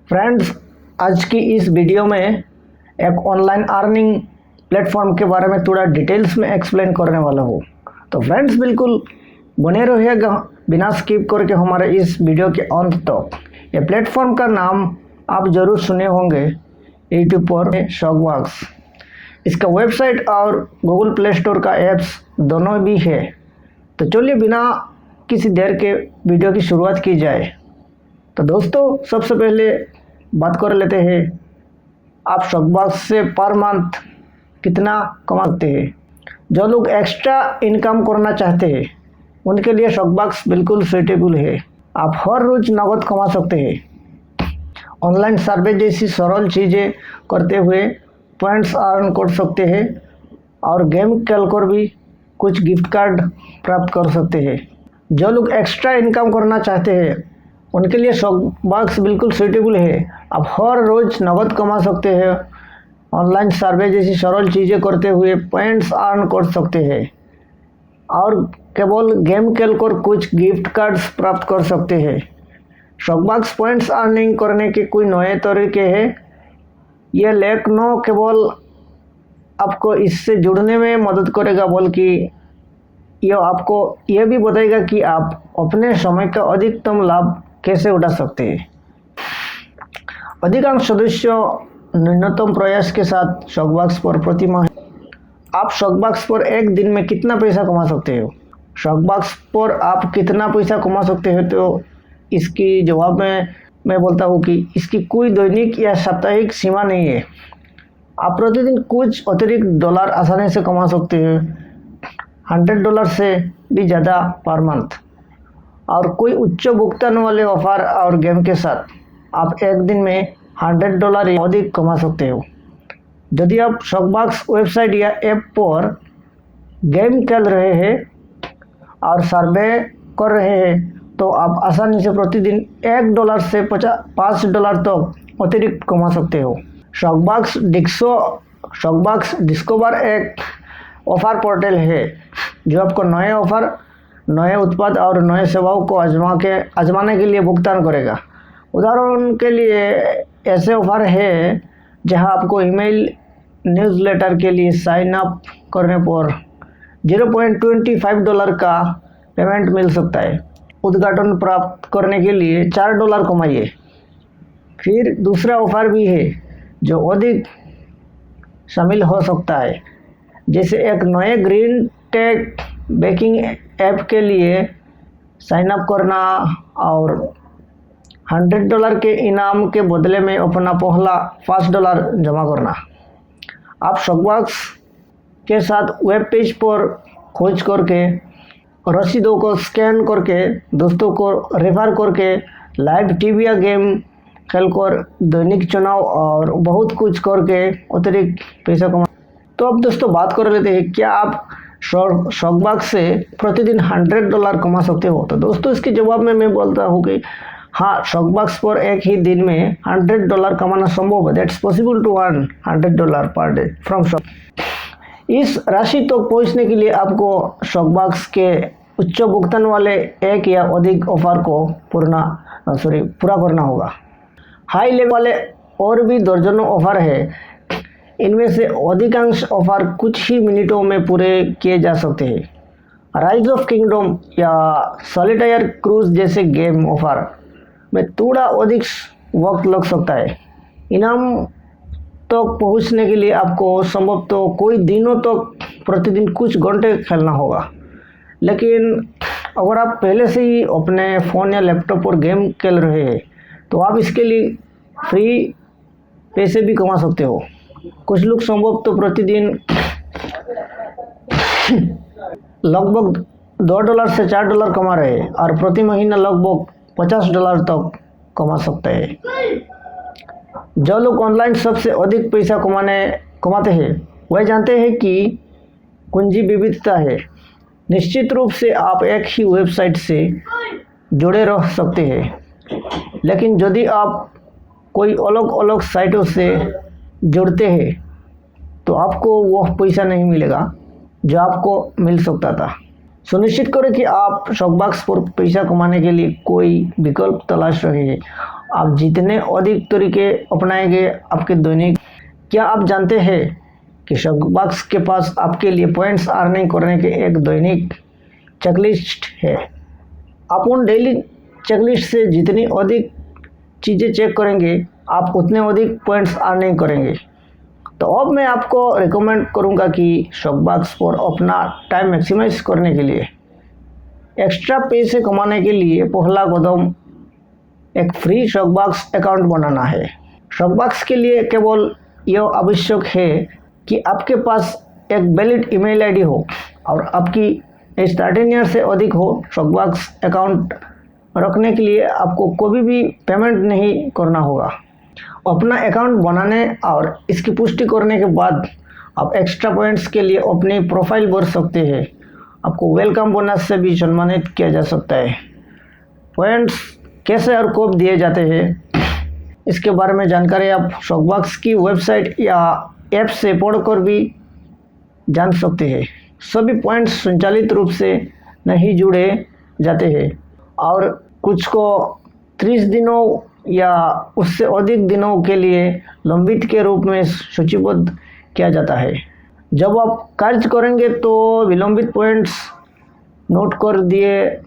Friends, आज की इस वीडियो में एक ऑनलाइन अर्निंग प्लेटफॉर्म के बारे में थोड़ा डिटेल्स में एक्सप्लेन करने वाला हूँ। तो फ्रेंड्स, बिल्कुल बने रहिएगा बिना स्किप करके हमारे इस वीडियो के अंत तक। ये प्लेटफॉर्म का नाम आप ज़रूर सुने होंगे यूट्यूब पर, शॉकबॉक्स। इसका वेबसाइट और गूगल प्ले स्टोर का ऐप्स दोनों भी है। तो चलिए बिना किसी देर के वीडियो की शुरुआत की जाए। तो दोस्तों, सबसे पहले बात कर लेते हैं आप शॉकबॉक्स से पर मंथ कितना कमा सकते हैं। जो लोग एक्स्ट्रा इनकम करना चाहते हैं उनके लिए शॉकबॉक्स बिल्कुल सूटेबल है। आप हर रोज़ नगद कमा सकते हैं। ऑनलाइन सर्वे जैसी सरल चीज़ें करते हुए पॉइंट्स अर्न कर सकते हैं और गेम खेलकर भी कुछ गिफ्ट कार्ड प्राप्त कर सकते हैं। जो लोग एक्स्ट्रा इनकम करना चाहते हैं उनके लिए शॉकबॉक्स बिल्कुल सूटेबल है। आप हर रोज़ नगद कमा सकते हैं। ऑनलाइन सर्वे जैसी सरल चीज़ें करते हुए पॉइंट्स अर्न कर सकते हैं और केवल गेम खेलकर कुछ गिफ्ट कार्ड्स प्राप्त कर सकते हैं। शॉकबॉक्स पॉइंट्स अर्निंग करने के कोई नए तरीके हैं। यह लेख न केवल आपको इससे जुड़ने में मदद करेगा बल्कि यह आपको यह भी बताएगा कि आप अपने समय का अधिकतम लाभ कैसे उठा सकते हैं। अधिकांश सदस्य न्यूनतम प्रयास के साथ शॉकबॉक्स पर प्रति माह आप शॉकबॉक्स पर एक दिन में कितना पैसा कमा सकते हो। शॉकबॉक्स पर आप कितना पैसा कमा सकते हो, तो इसकी जवाब में मैं बोलता हूँ कि इसकी कोई दैनिक या साप्ताहिक सीमा नहीं है। आप प्रतिदिन कुछ अतिरिक्त डॉलर आसानी से कमा सकते हैं, $100 से भी ज़्यादा पर मंथ। और कोई उच्च भुगतान वाले ऑफर और गेम के साथ आप एक दिन में $100 या अधिक कमा सकते हो। यदि आप शॉकबॉक्स वेबसाइट या ऐप पर गेम खेल रहे हैं और सर्वे कर रहे हैं तो आप आसानी से प्रतिदिन $1 से $5 तक अतिरिक्त कमा सकते हो। शॉकबॉक्स डिस्कवर एक ऑफर पोर्टल है जो आपको नए ऑफर, नए उत्पाद और नए सेवाओं को आजमाने के लिए भुगतान करेगा। उदाहरण के लिए ऐसे ऑफर है जहां आपको ईमेल न्यूज़लेटर के लिए साइन अप करने पर $0.25 का पेमेंट मिल सकता है। उद्घाटन प्राप्त करने के लिए $4 कमाइए। फिर दूसरा ऑफर भी है जो अधिक शामिल हो सकता है, जैसे एक नए ग्रीन टेक बेकिंग ऐप के लिए साइन अप करना और $100 के इनाम के बदले में अपना पहला $5 जमा करना। आप शॉकबॉक्स के साथ वेब पेज पर खोज करके, रसीदों को स्कैन करके, दोस्तों को रेफर करके, लाइव टीवी या गेम खेलकर, दैनिक चुनाव और बहुत कुछ करके अतिरिक्त पैसा कमा। तो अब दोस्तों बात कर लेते हैं, क्या आप शॉकबॉक्स से प्रतिदिन $100 कमा सकते हो। तो दोस्तों, इसके जवाब में मैं बोलता हूँ कि हाँ, शॉकबॉक्स पर एक ही दिन में $100 कमाना संभव है। That's possible to earn $100 per day from shock. इस राशि तक तो पहुँचने के लिए आपको शॉकबॉक्स के उच्च भुगतान वाले एक या अधिक ऑफर को पूरा करना होगा। हाई लेवल वाले और भी दर्जनों ऑफर है। इनमें से अधिकांश ऑफर कुछ ही मिनटों में पूरे किए जा सकते हैं। राइज ऑफ किंगडम या सॉलिटेयर क्रूज जैसे गेम ऑफर में थोड़ा अधिक वक्त लग सकता है। इनाम तक पहुंचने के लिए आपको संभवतः कोई दिनों तक प्रतिदिन कुछ घंटे खेलना होगा। लेकिन अगर आप पहले से ही अपने फ़ोन या लैपटॉप पर गेम खेल रहे हैं तो आप इसके लिए फ्री पैसे भी कमा सकते हो। कुछ लोग संभवतः प्रतिदिन लगभग $2 से $4 कमा रहे हैं और प्रति महीना लगभग $50 तक कमा सकते हैं। जो लोग ऑनलाइन सबसे अधिक पैसा कमाते हैं वह जानते हैं कि कुंजी विविधता है। निश्चित रूप से आप एक ही वेबसाइट से जुड़े रह सकते हैं, लेकिन यदि आप कोई अलग अलग साइटों से जुड़ते हैं तो आपको वह पैसा नहीं मिलेगा जो आपको मिल सकता था। सुनिश्चित करें कि आप शॉकबॉक्स पर पैसा कमाने के लिए कोई विकल्प तलाश रहे हैं आप जितने अधिक तरीके अपनाएंगे आपके दैनिक। क्या आप जानते हैं कि शॉकबॉक्स के पास आपके लिए पॉइंट्स अर्निंग करने के एक दैनिक चेकलिस्ट है। आप उन डेली चेकलिस्ट से जितनी अधिक चीज़ें चेक करेंगे आप उतने अधिक पॉइंट्स अर्निंग करेंगे। तो अब मैं आपको रिकमेंड करूंगा कि शॉकबॉक्स पर अपना टाइम मैक्सिमाइज करने के लिए एक्स्ट्रा पैसे कमाने के लिए पहला कदम एक फ्री शॉकबॉक्स अकाउंट बनाना है। शॉकबॉक्स के लिए केवल यह आवश्यक है कि आपके पास एक वैलिड ईमेल आईडी हो और आपकी स्टार्टिंग ईयर से अधिक हो। शॉकबॉक्स अकाउंट रखने के लिए आपको कोई भी पेमेंट नहीं करना होगा। अपना अकाउंट बनाने और इसकी पुष्टि करने के बाद आप एक्स्ट्रा पॉइंट्स के लिए अपनी प्रोफाइल भर सकते हैं। आपको वेलकम बोनस से भी सम्मानित किया जा सकता है। पॉइंट्स कैसे और कब दिए जाते हैं इसके बारे में जानकारी आप शॉकबॉक्स की वेबसाइट या ऐप से पढ़कर भी जान सकते हैं। सभी पॉइंट्स संचालित रूप से नहीं जुड़े जाते हैं और कुछ को 30 दिनों या उससे अधिक दिनों के लिए लंबित के रूप में सूचीबद्ध किया जाता है। जब आप कार्य करेंगे तो विलंबित पॉइंट्स नोट कर दिए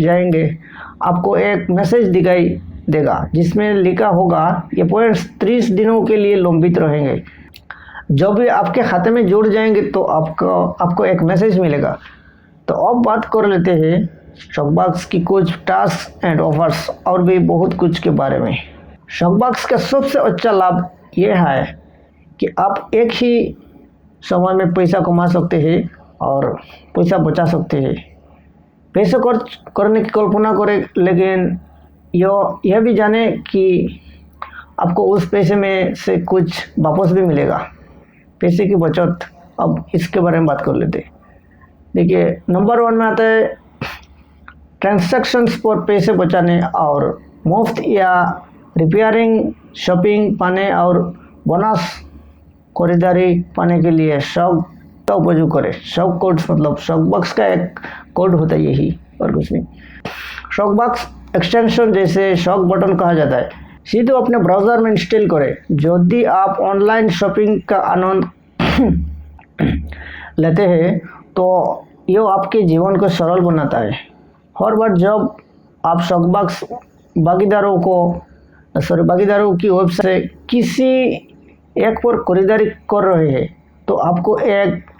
जाएंगे। आपको एक मैसेज दिखाई देगा जिसमें लिखा होगा ये पॉइंट्स 30 दिनों के लिए लंबित रहेंगे। जब भी आपके खाते में जुड़ जाएंगे तो आपको एक मैसेज मिलेगा। तो अब बात कर लेते हैं शॉकबॉक्स की कुछ टास्क एंड ऑफर्स और भी बहुत कुछ के बारे में। शॉकबॉक्स का सबसे अच्छा लाभ यह है कि आप एक ही समय में पैसा कमा सकते हैं और पैसा बचा सकते हैं। पैसे खर्च करने की कल्पना करें, लेकिन यह भी जाने कि आपको उस पैसे में से कुछ वापस भी मिलेगा। पैसे की बचत, अब इसके बारे में बात कर लेते हैं। देखिए, नंबर 1 में आता है ट्रांजैक्शंस पर पैसे बचाने और मुफ्त या रिपेयरिंग शॉपिंग पाने और बोनस खरीदारी पाने के लिए शॉक का उपयोग करें। शॉक कोड्स मतलब शॉकबॉक्स का एक कोड होता है, यही और कुछ नहीं। शॉकबॉक्स एक्सटेंशन जैसे शॉक बटन कहा जाता है, सीधे अपने ब्राउज़र में इंस्टॉल करें। यदि आप ऑनलाइन शॉपिंग का आनंद लेते हैं तो यह आपके जीवन को सरल बनाता है। हर बार जब आप शॉकबॉक्स भागीदारों की वेबसाइट से किसी एक पर खरीदारी कर रहे हैं तो आपको एक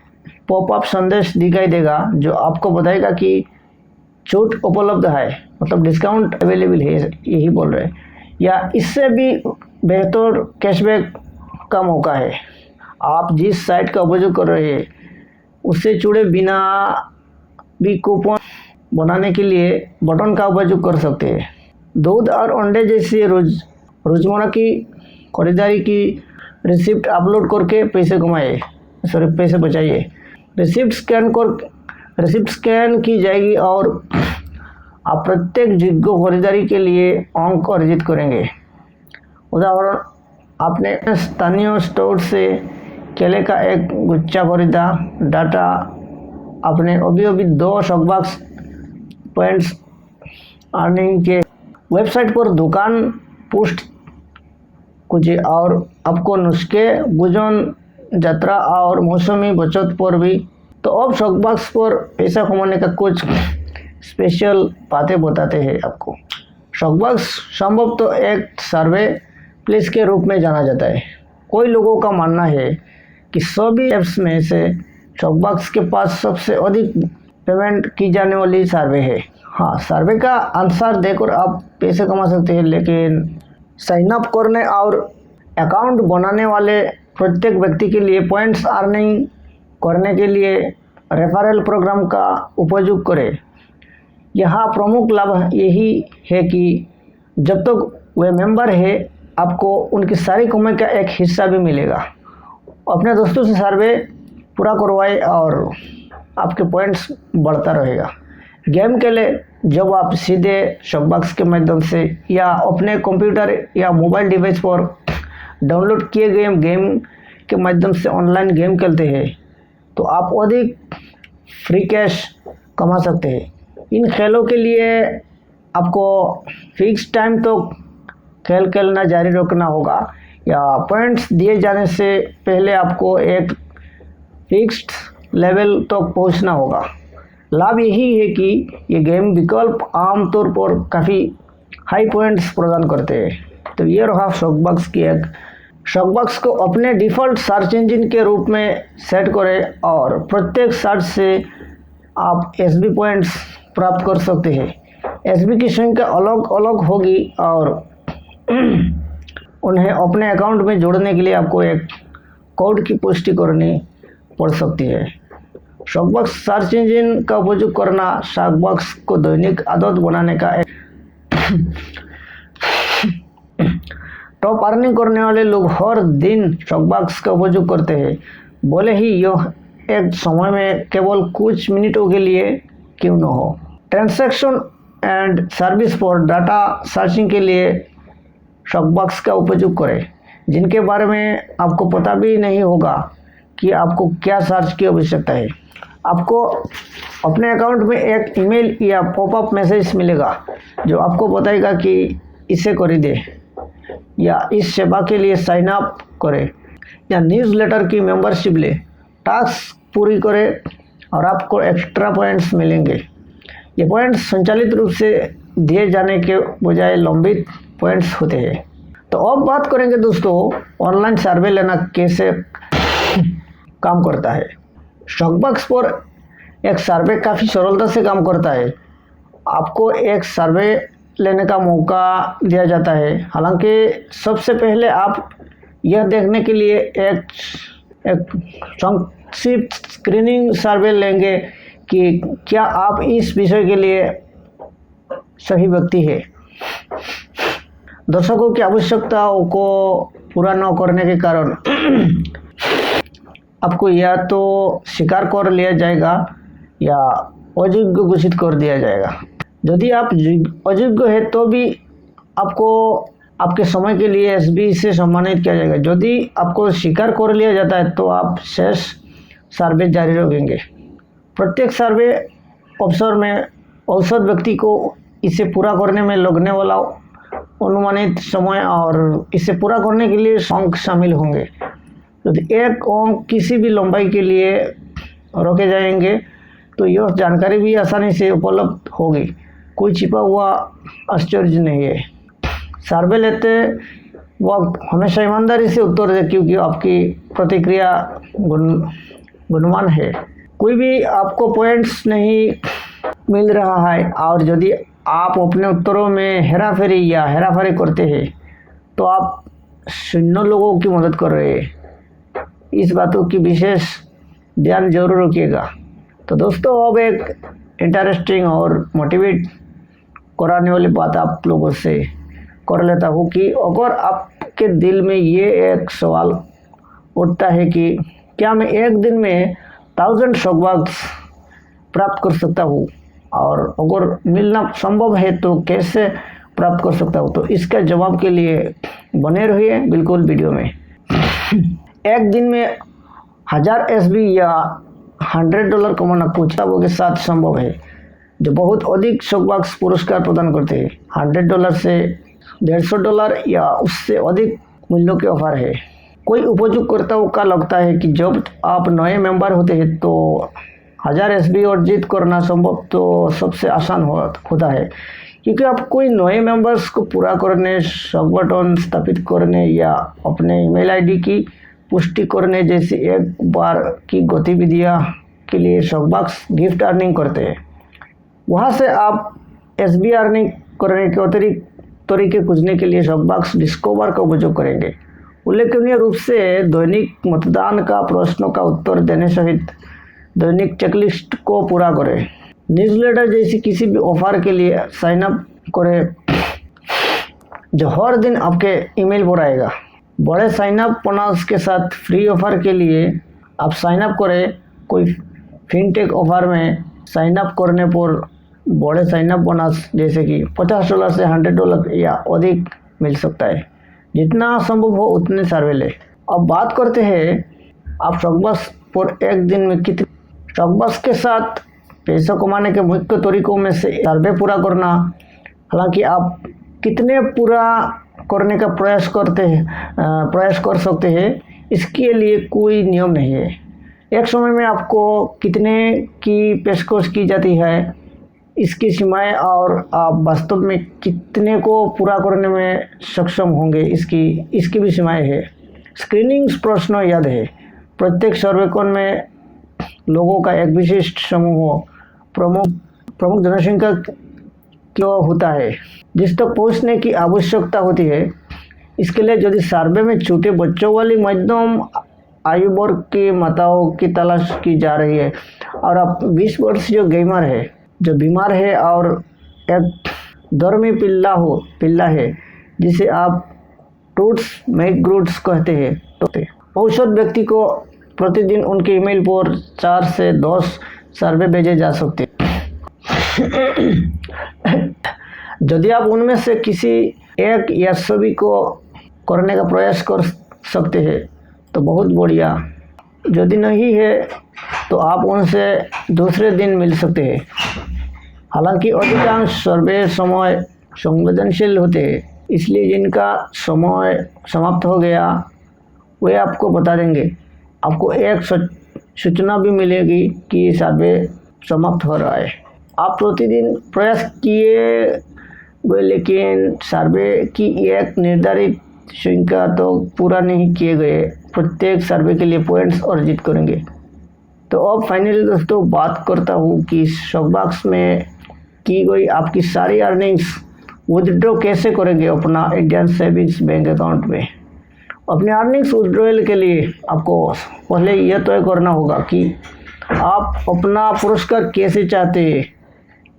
पॉपअप संदेश दिखाई देगा जो आपको बताएगा कि छूट उपलब्ध है, मतलब डिस्काउंट अवेलेबल है, यही बोल रहे हैं, या इससे भी बेहतर कैशबैक का मौका है। आप जिस साइट का उपयोग कर रहे हैं उससे जुड़े बिना भी कूपन बनाने के लिए बटन का उपयोग कर सकते हैं। दूध और अंडे जैसी रोजमर्रा की खरीदारी की रिसिप्ट अपलोड करके पैसे बचाइए। रिसिप्ट स्कैन की जाएगी और आप प्रत्येक जिग्गो खरीदारी के लिए अंक अर्जित करेंगे। उदाहरण, आपने स्थानीय स्टोर से केले का एक गुच्छा खरीदा, डाटा आपने अभी 2 शॉकबॉक्स पॉइंट्स अर्निंग के वेबसाइट पर दुकान पोस्ट कीजिए और आपको नुस्खे, भोजन, यात्रा और मौसमी बचत पर भी। तो अब शॉकबॉक्स पर पैसा कमाने का कुछ स्पेशल बातें बताते हैं आपको। शॉकबॉक्स संभवतः एक सर्वे प्लेस के रूप में जाना जाता है। कोई लोगों का मानना है कि सभी ऐप्स में से शॉकबॉक्स के पास सबसे अधिक पेमेंट की जाने वाली सर्वे है। हाँ, सर्वे का आंसर देकर आप पैसे कमा सकते हैं, लेकिन साइन अप करने और अकाउंट बनाने वाले प्रत्येक व्यक्ति के लिए पॉइंट्स अर्निंग करने के लिए रेफरल प्रोग्राम का उपयोग करें। यहाँ प्रमुख लाभ यही है कि जब तक वे मेंबर है आपको उनकी सारी कमाई का एक हिस्सा भी मिलेगा। अपने दोस्तों से सर्वे पूरा करवाए और आपके पॉइंट्स बढ़ता रहेगा। गेम के लिए जब आप सीधे शॉकबॉक्स के माध्यम से या अपने कंप्यूटर या मोबाइल डिवाइस पर डाउनलोड किए गए गेम के माध्यम से ऑनलाइन गेम खेलते हैं तो आप अधिक फ्री कैश कमा सकते हैं। इन खेलों के लिए आपको फिक्स टाइम तो खेल खेलना जारी रखना होगा, या पॉइंट्स दिए जाने से पहले आपको एक फिक्स्ड लेवल तक पहुंचना होगा। लाभ यही है कि ये गेम विकल्प आमतौर पर काफ़ी हाई पॉइंट्स प्रदान करते हैं। तो ये रहा शॉकबॉक्स की एक। शॉकबॉक्स को अपने डिफ़ॉल्ट सर्च इंजन के रूप में सेट करें और प्रत्येक सर्च से आप एसबी पॉइंट्स प्राप्त कर सकते हैं। एसबी की संख्या अलग अलग होगी और उन्हें अपने अकाउंट में जोड़ने के लिए आपको एक कोड की पुष्टि करनी पड़ सकती है। शॉकबॉक्स सर्च इंजन का उपयोग करना शॉकबॉक्स को दैनिक आदत बनाने का एक टॉप अर्निंग करने वाले लोग हर दिन शॉकबॉक्स का उपयोग करते हैं, भले ही यह एक समय में केवल कुछ मिनटों के लिए क्यों न हो। ट्रांजैक्शन एंड सर्विस पर डाटा सर्चिंग के लिए शॉकबॉक्स का उपयोग करें, जिनके बारे में आपको पता भी नहीं होगा कि आपको क्या सर्च की आवश्यकता है। आपको अपने अकाउंट में एक ईमेल या पॉपअप मैसेज मिलेगा जो आपको बताएगा कि इसे खरीदें या इस सेवा के लिए साइन अप करें या न्यूज़लेटर की मेंबरशिप लें। टास्क पूरी करें और आपको एक्स्ट्रा पॉइंट्स मिलेंगे। ये पॉइंट्स संचालित रूप से दिए जाने के बजाय लंबित पॉइंट्स होते हैं। तो अब बात करेंगे दोस्तों, ऑनलाइन सर्वे लेना कैसे काम करता है। शॉकबॉक्स पर एक सर्वे काफ़ी सरलता से काम करता है। आपको एक सर्वे लेने का मौका दिया जाता है। हालांकि सबसे पहले आप यह देखने के लिए एक संक्षिप्त स्क्रीनिंग सर्वे लेंगे कि क्या आप इस विषय के लिए सही व्यक्ति है। दर्शकों की आवश्यकताओं को पूरा न करने के कारण आपको या तो स्वीकार कर लिया जाएगा या अयोग्य घोषित कर दिया जाएगा। यदि आप अयोग्य है तो भी आपको आपके समय के लिए एसबी से सम्मानित किया जाएगा। यदि आपको स्वीकार कर लिया जाता है तो आप शेष सर्वे जारी रखेंगे। प्रत्येक सर्वे अवसर में औसत व्यक्ति को इसे पूरा करने में लगने वाला अनुमानित समय और इसे पूरा करने के लिए अंक शामिल होंगे। यदि एक अंक किसी भी लंबाई के लिए रखे जाएंगे तो यह जानकारी भी आसानी से उपलब्ध होगी। कोई छिपा हुआ आश्चर्य नहीं है। सर्वे लेते वक्त हमेशा ईमानदारी से उत्तर दें, क्योंकि आपकी प्रतिक्रिया गुणवान है। कोई भी आपको पॉइंट्स नहीं मिल रहा है और यदि आप अपने उत्तरों में हेराफेरी या हेराफेरी करते हैं तो आप शून्य लोगों की मदद कर रहे हैं। इस बातों की विशेष ध्यान जरूर रखिएगा। तो दोस्तों, अब एक इंटरेस्टिंग और मोटिवेट कराने वाली बात आप लोगों से कर लेता हूँ कि अगर आपके दिल में ये एक सवाल उठता है कि क्या मैं एक दिन में 1000 शॉकबॉक्स प्राप्त कर सकता हूँ और अगर मिलना संभव है तो कैसे प्राप्त कर सकता हूँ, तो इसका जवाब के लिए बने रहिए बिल्कुल वीडियो में। एक दिन में 1000 एसबी या $100 कमाना कुछ किताबों के साथ संभव है जो बहुत अधिक शॉकबॉक्स पुरस्कार प्रदान करते हैं। $100 से $150 या उससे अधिक मूल्यों के ऑफर है। कोई उपयोगकर्ताओं का लगता है कि जब आप नए मेंबर होते हैं तो 1000 एसबी अर्जित करना संभव तो सबसे आसान होता है, क्योंकि आप कोई नए मेंबर्स को पूरा करने, सब बटन स्थापित करने या अपने ईमेल आईडी की पुष्टि करने जैसी एक बार की गतिविधियां के लिए शॉकबॉक्स गिफ्ट अर्निंग करते हैं। वहां से आप एसबी अर्निंग करने के अतिरिक्त तरीके खोजने के लिए शॉकबॉक्स डिस्कवर का उपयोग करेंगे। उल्लेखनीय रूप से दैनिक मतदान का प्रश्नों का उत्तर देने सहित दैनिक चेकलिस्ट को पूरा करें। न्यूज़लेटर जैसी किसी भी ऑफर के लिए साइन अप करें जो हर दिन आपके ईमेल पर आएगा। बड़े साइन अप बोनस के साथ फ्री ऑफर के लिए आप साइन अप करें। कोई फिनटेक ऑफर में साइन अप करने पर बड़े साइन अप बोनस जैसे कि $50 से $100 या अधिक मिल सकता है। जितना संभव हो उतने सर्वे ले। अब बात करते हैं आप शॉकबॉक्स पर एक दिन में कितने। शॉकबॉक्स के साथ पैसा कमाने के मुख्य तरीकों में से सर्वे पूरा करना। हालांकि आप कितने पूरा करने का प्रयास कर सकते हैं। इसके लिए कोई नियम नहीं है। एक समय में आपको कितने की पेशकश की जाती है, इसकी सीमाएं और आप वास्तव में कितने को पूरा करने में सक्षम होंगे, इसकी भी सीमाएं है। स्क्रीनिंग प्रश्न याद है, प्रत्येक सर्वेक्षण में लोगों का एक विशिष्ट समूह प्रमुख जनसंख्या क्यों होता है जिस तक पहुंचने की आवश्यकता होती है। इसके लिए यदि सर्वे में छोटे बच्चों वाली मध्यम आयु वर्ग की माताओं की तलाश की जा रही है और आप 20 वर्ष जो गेमर है, जो बीमार है और एक धर्मी पिल्ला है जिसे आप टूट्स मैकग्रूट्स कहते हैं, तो औसत व्यक्ति को प्रतिदिन उनके ईमेल पर 4 से 10 सर्वे भेजे जा सकते हैं। यदि आप उनमें से किसी एक या सभी को करने का प्रयास कर सकते हैं तो बहुत बढ़िया। यदि नहीं है तो आप उनसे दूसरे दिन मिल सकते हैं। हालांकि अधिकांश सर्वे समय संवेदनशील होते हैं, इसलिए जिनका समय समाप्त हो गया वे आपको बता देंगे। आपको एक सूचना भी मिलेगी कि सर्वे समाप्त हो रहा है। आप प्रतिदिन प्रयास किए गए लेकिन सर्वे की एक निर्धारित संख्या तो पूरा नहीं किए गए प्रत्येक सर्वे के लिए पॉइंट्स अर्जित करेंगे। तो अब फाइनली दोस्तों बात करता हूँ कि शॉकबॉक्स में की गई आपकी सारी अर्निंग्स विथड्रॉ कैसे करेंगे अपना इंडियन सेविंग्स बैंक अकाउंट में। अपने अर्निंग्स विथड्रॉल के लिए आपको पहले यह तय करना होगा कि आप अपना पुरस्कार कैसे चाहते हैं।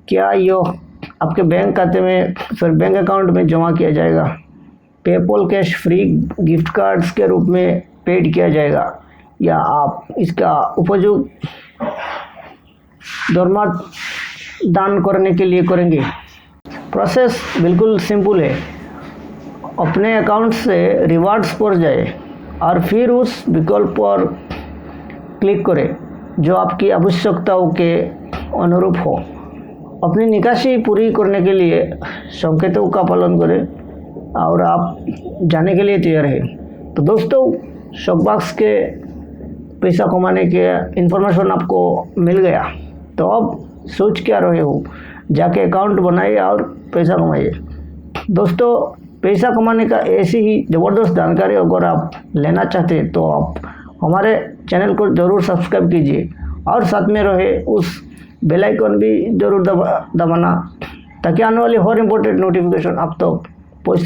क्या यह आपके बैंक खाते में बैंक अकाउंट में जमा किया जाएगा, PayPal cash free gift cards के रूप में पेड किया जाएगा, या आप इसका उपयोग धर्मार्थ दान करने के लिए करेंगे। प्रोसेस बिल्कुल सिंपल है। अपने अकाउंट से रिवार्ड्स पर जाए और फिर उस विकल्प पर क्लिक करें जो आपकी आवश्यकताओं के अनुरूप हो। अपनी निकासी पूरी करने के लिए संकेतों का पालन करें और आप जाने के लिए तैयार हैं। तो दोस्तों शॉकबॉक्स के पैसा कमाने के इन्फॉर्मेशन आपको मिल गया, तो अब सोच क्या रहे हो, जाके अकाउंट बनाइए और पैसा कमाइए। दोस्तों पैसा कमाने का ऐसी ही ज़बरदस्त जानकारी अगर आप लेना चाहते हैं तो आप हमारे चैनल को ज़रूर सब्सक्राइब कीजिए और साथ में रहे उस बेल आइकन भी ज़रूर दबाना ताकि आने वाली हर इम्पोर्टेंट नोटिफिकेशन आप तक